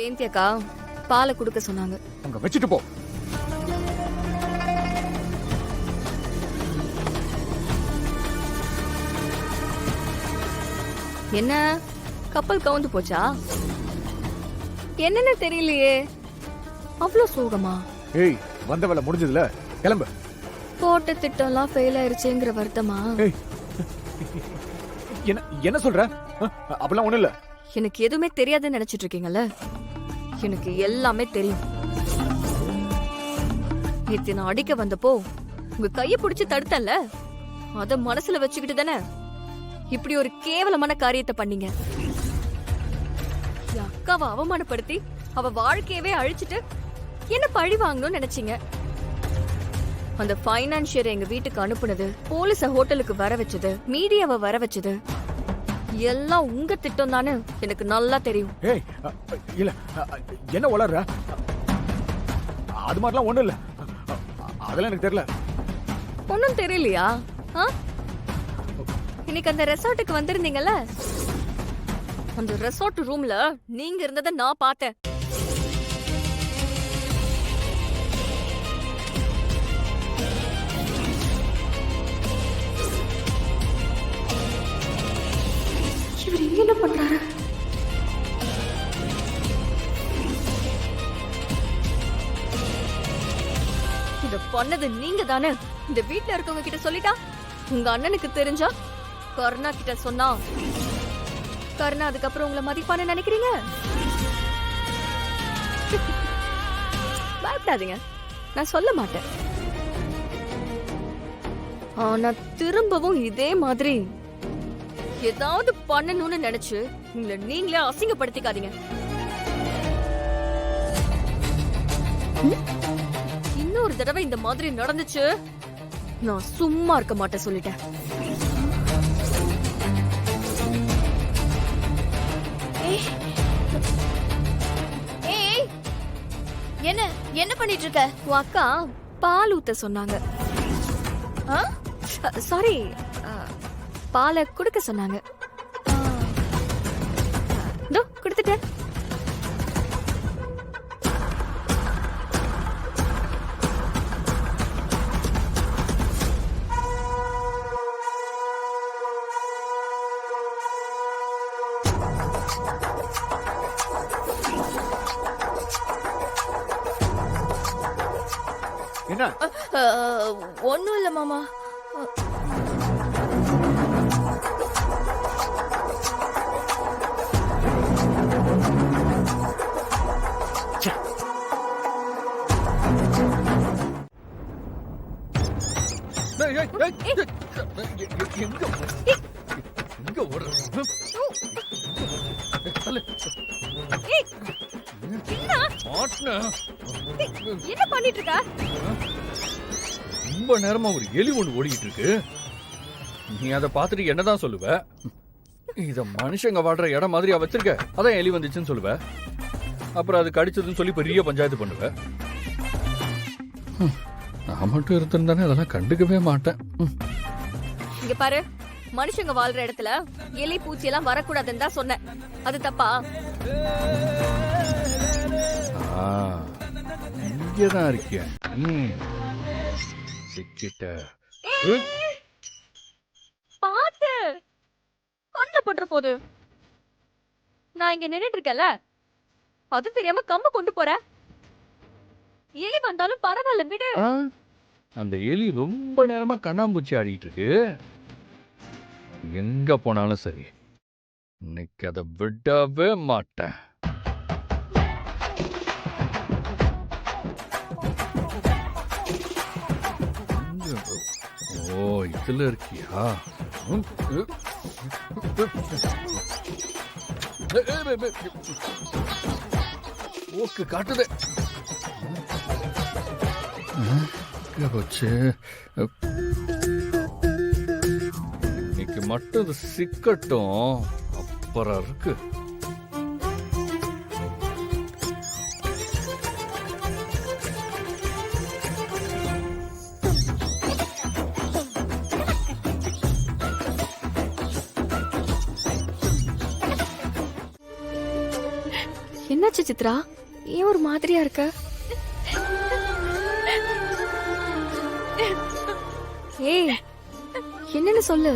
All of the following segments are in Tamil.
ஜெயந்தி அக்கா பாலை குடுக்க சொன்னாங்க. அங்க வச்சுட்டு போ. என்ன கப்பல் கவுந்து போச்சா? என்னன்னு தெரியலையே, அவ்வளவு சோகமா? ஏய், வந்த வேலை முடிஞ்சதுல, கிளம்பு. போட்ட திட்டம்லாம் ஃபெயில் ஆயிருச்சேங்கிற வருத்தமா? ஏய், என்ன சொல்ற? அப்படிலாம் ஒண்ணு இல்ல. எனக்கு எதுவுமே தெரியாதுன்னு நினைச்சிட்டு இருக்கீங்கல்ல? எனக்கு எல்லாமே தெரியும். நேத்து நான் அடிக்க வந்தப்போ உங்க கைய பிடிச்சு தடுத்தல, அத மனசுல வச்சுக்கிட்டு தானே இப்படி ஒரு கேவலமான காரியத்தை பண்ணீங்க. என் அக்காவை அவமானப்படுத்தி அவ வாழ்க்கையவே அழிச்சிட்டு என்ன பழி வாங்கணும்னு நினைச்சீங்க. அந்த பைனான்சியரை எங்க வீட்டுக்கு அனுப்புனது, போலீஸ ஹோட்டலுக்கு வர வச்சது, மீடியாவை வர வச்சது எல்லாம் உங்க திட்டம் தானே எனக்கு நல்லா தெரியும். ஏய், இல்ல, என்ன வளர்ற? அது மாதிரிலாம் ஒண்ணும் இல்ல. அதெல்லாம் எனக்கு தெரியல. ஒன்னும் தெரியலையா? இன்னைக்கு அந்த ரெசார்ட்டுக்கு வந்திருந்தீங்கல்ல, அந்த ரெசார்ட் ரூம்ல நீங்க இருந்ததை நான் பார்த்தேன். இவர் இங்க என்ன பண்றாரு? இத பண்ணது நீங்க தானே. இந்த வீட்ல இருக்கவங்க கிட்ட சொல்லிட்டா, உங்க அண்ணனுக்கு தெரிஞ்சா, கருணா கிட்ட சொன்னா, கருணா அதுக்கப்புறம் உங்களை மதிப்பான்னு நினைக்கிறீங்க? பயப்படாதீங்க, நான் சொல்ல மாட்டேன். ஆனா திரும்பவும் இதே மாதிரி ஏதாவது பண்ணணும்னு நினைச்சு உங்களை நீங்களே அசிங்கப்படுத்திக்காதீங்க. இன்னொரு தடவை இந்த மாதிரி நடந்துச்சு, நான் சும்மா இருக்க மாட்டேன் சொல்லிட்டேன். என்ன என்ன பண்ணிட்டு இருக்க? உன் அக்கா பால் ஊத்த சொன்னாங்க. சாரி, பாலை குடுக்க சொன்னாங்க. குடுத்துட்டேன். என்ன? ஒண்ணும் இல்ல மாமா. என்ன பண்ணிட்டு இருக்க? ரொம்ப நேரமா ஒரு எலி ஒண்ணு ஓடிக்கிட்டு இருக்கு. நீ அதை பார்த்துட்டு என்னதான் சொல்லுவ? இத மனுஷங்க வாடுற இடம் மாதிரியா வச்சிருக்க, அதான் எலி வந்துச்சுன்னு சொல்லுவ. அப்புறம் அது கடிச்சதுன்னு சொல்லி பெரிய பஞ்சாயத்து பண்ணுவ. நான் மட்டும் இருந்திருந்தானே அதெல்லாம் கண்டுக்கவே மாட்டேன். இங்க பாரு, மனுஷங்க வாழ்ற இடத்துல எலி பூச்சி எல்லாம் வரக்கூடாதுன்னு தான் சொன்னேன். அது தப்பா? இங்கதான் இருக்கிய. பாத்து கொஞ்சம் பண்ற போது நான் இங்க நின்னுட்டு இருக்கேன்ல, அது தெரியாம கம்ப கொண்டு போற. எலி வந்தாலும் பரவாயில்ல, விடு. அந்த எலி ரொம்ப நேரமா கண்ணாம்பூச்சி ஆடிட்டு இருக்கு. எங்க போனாலும் சரி, இன்னைக்கு அதை விடவே மாட்டேன். ஓ, இதுல இருக்கியா? ஓக்கு காட்டுது. போச்சு. இன்னைக்கு மட்டும் இது சிக்கட்டும், அப்புறம் இருக்கு. என்னாச்சு சித்ரா? ஏன் ஒரு மாதிரியா இருக்க? ஏய், என்னன்னு சொல்லு.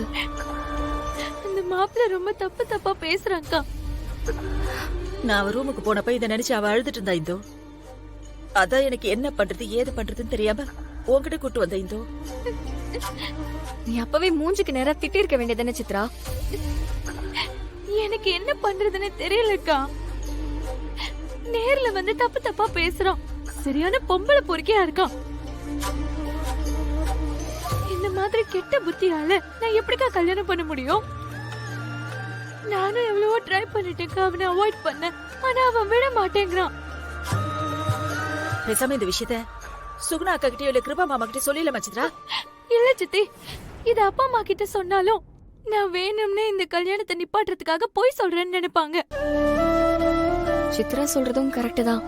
இந்த மாப்பிள்ள ரொம்ப தப்பு தப்பா பேசுறாங்கக்கா. நான் அவ ரூமுக்கு போனப்ப இதை நினைச்சு அவ அழுதுட்டு இருந்தா இந்தோ. அதான் எனக்கு என்ன பண்றது ஏது பண்றதுன்னு தெரியாம உன்கிட்ட கூட்டு வந்த இந்தோ. நீ அப்பவே மூஞ்சுக்கு நேரா திட்டி இருக்க வேண்டியதானே சித்ரா? எனக்கு என்ன பண்றதுன்னு தெரியலக்கா. நேர்ல வந்து தப்பு தப்பா பேசுறான். சரியான பொம்பளை பொறுக்கியா இருக்கான். இந்த மாதிரி கெட்ட புத்தியால நான் எப்படிக்கா கல்யாணம் பண்ண முடியும்? நானும் எவ்வளவோ ட்ரை பண்ணிட்டேன்க்கா அவனை அவாய்ட் பண்ண. ஆனா அவன் விட மாட்டேங்கிறான். பேசாம இந்த விஷயத்த சுகுணா அக்கா கிட்டயோ இல்ல கிருபா மாமா கிட்ட சொல்லிடலாமா சித்ரா? இல்ல சித்தி, இது அப்பா அம்மா கிட்ட சொன்னாலும் நான் வேணும்னே இந்த கல்யாணத்தை நிப்பாட்டுறதுக்காக போய் சொல்றேன்னு நினைப்பாங்க. சித்ரா சொல்றதும் கரெக்ட் தான்.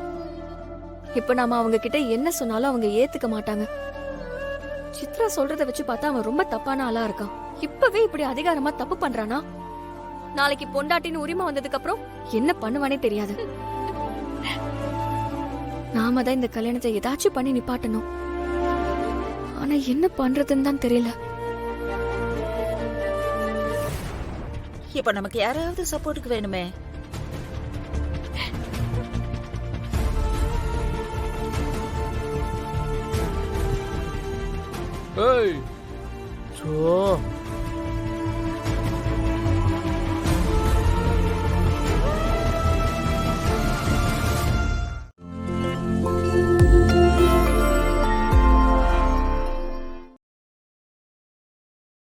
இப்ப நாம அவங்க கிட்ட என்ன சொன்னாலும் அவங்க ஏத்துக்க மாட்டாங்க. சித்ரா சொல்றத வச்சு பார்த்தா அவன் ரொம்ப தப்பான ஆளா இருக்கான். இப்பவே இப்படி அதிகாரமா தப்பு பண்றானா, நாளைக்கு பொண்டாட்டின்னு உரிமை வந்ததுக்கு அப்புறம் என்ன பண்ணுவானே தெரியாது. நாம தான் இந்த கல்யாணத்தை ஏதாச்சும் பண்ணி நிப்பாட்டணும். ஆனா என்ன பண்றதுன்னு தான் தெரியல. இப்ப நமக்கு யாராவது சப்போர்ட்டுக்கு வேணுமே. ஏய், சோ